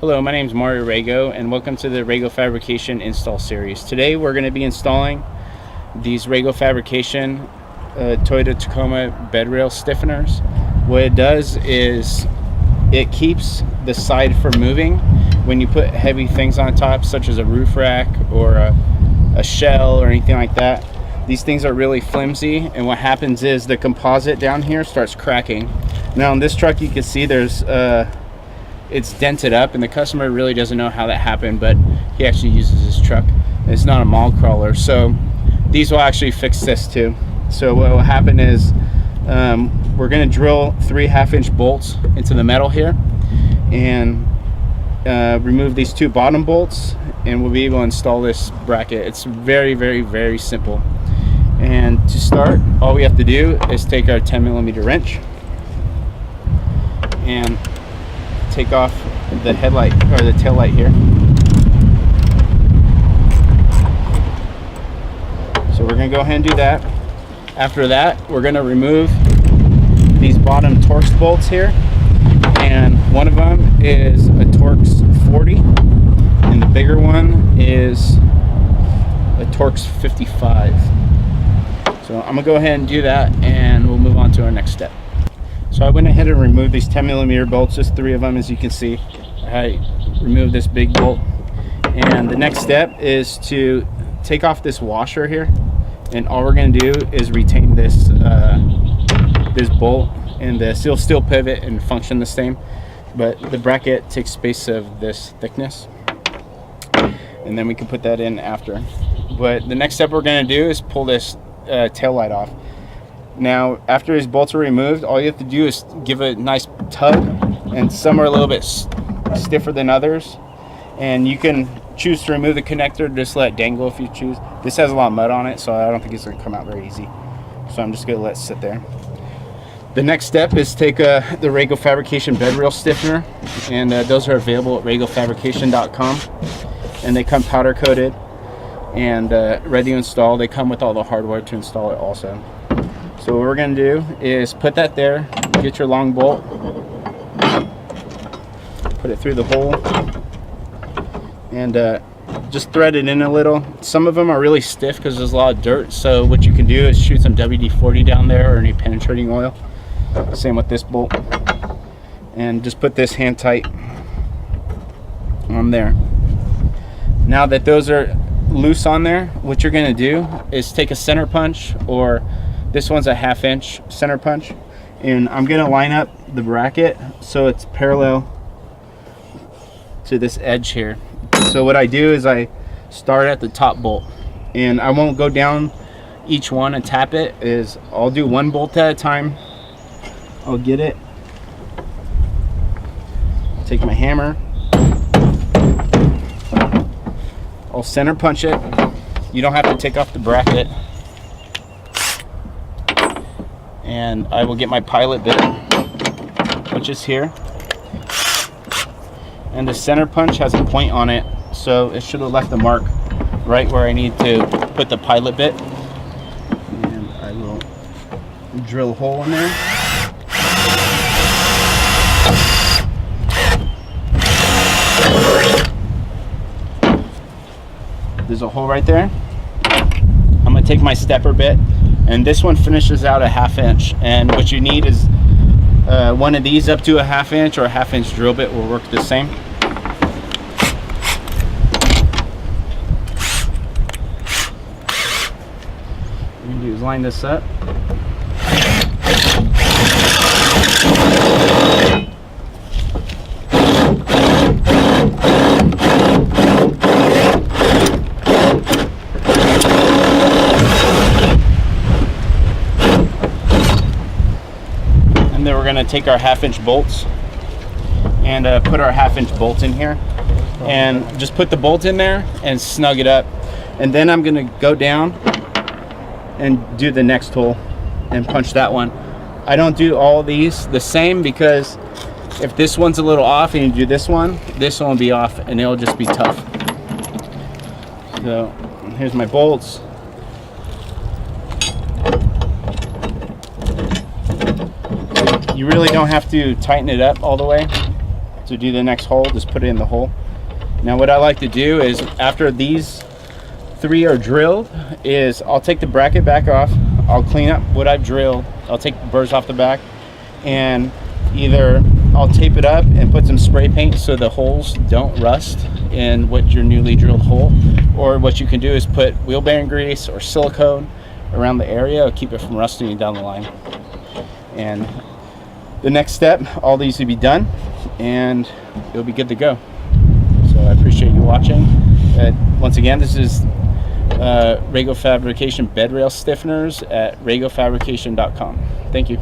Hello, my name is Mario Rago and welcome to the Rago Fabrication install series. Today we're going to be installing these Rago Fabrication Toyota Tacoma bed rail stiffeners. What it does is it keeps the side from moving when you put heavy things on top, such as a roof rack or a shell or anything like that. These things are really flimsy, and what happens is the composite down here starts cracking. Now on this truck you can see there's it's dented up, and the customer really doesn't know how that happened, but he actually uses this truck. It's not a mall crawler, so these will actually fix this too. So what will happen is we're going to drill 3 1/2-inch bolts into the metal here and remove these 2 bottom bolts, and we'll be able to install this bracket. It's very simple. And to start, all we have to do is take our 10mm wrench and take off the headlight or the tail light here. So we're going to go ahead and do that. After that, we're going to remove these bottom Torx bolts here, and one of them is a Torx 40 and the bigger one is a Torx 55. So I'm gonna go ahead and do that, and we'll move on to our next step. So I went ahead and removed these 10mm bolts, just 3 of them, as you can see. I removed this big bolt, and the next step is to take off this washer here, and all we're going to do is retain this this bolt, and this will still pivot and function the same, but the bracket takes space of this thickness, and then we can put that in after. But the next step we're going to do is pull this tail light off. Now, after these bolts are removed, all you have to do is give it a nice tug, and some are a little bit stiffer than others, and you can choose to remove the connector, just let it dangle if you choose. This has a lot of mud on it, so I don't think it's going to come out very easy, so I'm just going to let it sit there. The next step is take the Rago Fabrication bed rail stiffener, and those are available at ragofabrication.com, and they come powder coated and ready to install. They come with all the hardware to install it also. So what we're going to do is put that there, get your long bolt, put it through the hole, and just thread it in a little. Some of them are really stiff because there's a lot of dirt, so what you can do is shoot some WD-40 down there or any penetrating oil. Same with this bolt. And just put this hand tight on there. Now that those are loose on there, what you're going to do is take a center punch, or this one's a 1/2-inch center punch, and I'm going to line up the bracket so it's parallel to this edge here. So what I do is I start at the top bolt, and I won't go down each one and tap it. I'll do one bolt at a time. I'll get it, take my hammer, I'll center punch it. You don't have to take off the bracket. And I will get my pilot bit, which is here. And the center punch has a point on it, so it should have left the mark right where I need to put the pilot bit. And I will drill a hole in there. There's a hole right there. I'm going to take my stepper bit, and this one finishes out a 1/2-inch, and what you need is one of these up to a 1/2-inch, or a 1/2-inch drill bit will work the same. What you can do is line this up. And then we're going to take our 1/2-inch bolts and put our 1/2-inch bolt in here, and just put the bolt in there and snug it up. And then I'm going to go down and do the next hole and punch that one. I don't do all these the same, because if this one's a little off and you do this one will be off, and it'll just be tough. So here's my bolts. You really don't have to tighten it up all the way. to do the next hole, just put it in the hole. Now what I like to do is, after these 3 are drilled, is I'll take the bracket back off, I'll clean up what I've drilled, I'll take the burrs off the back, and either I'll tape it up and put some spray paint so the holes don't rust in what your newly drilled hole, or what you can do is put wheel bearing grease or silicone around the area. It'll keep it from rusting down the line. And the next step, all these will be done and it'll be good to go. So I appreciate you watching. Once again, this is Rago Fabrication bed rail stiffeners at ragofabrication.com. Thank you.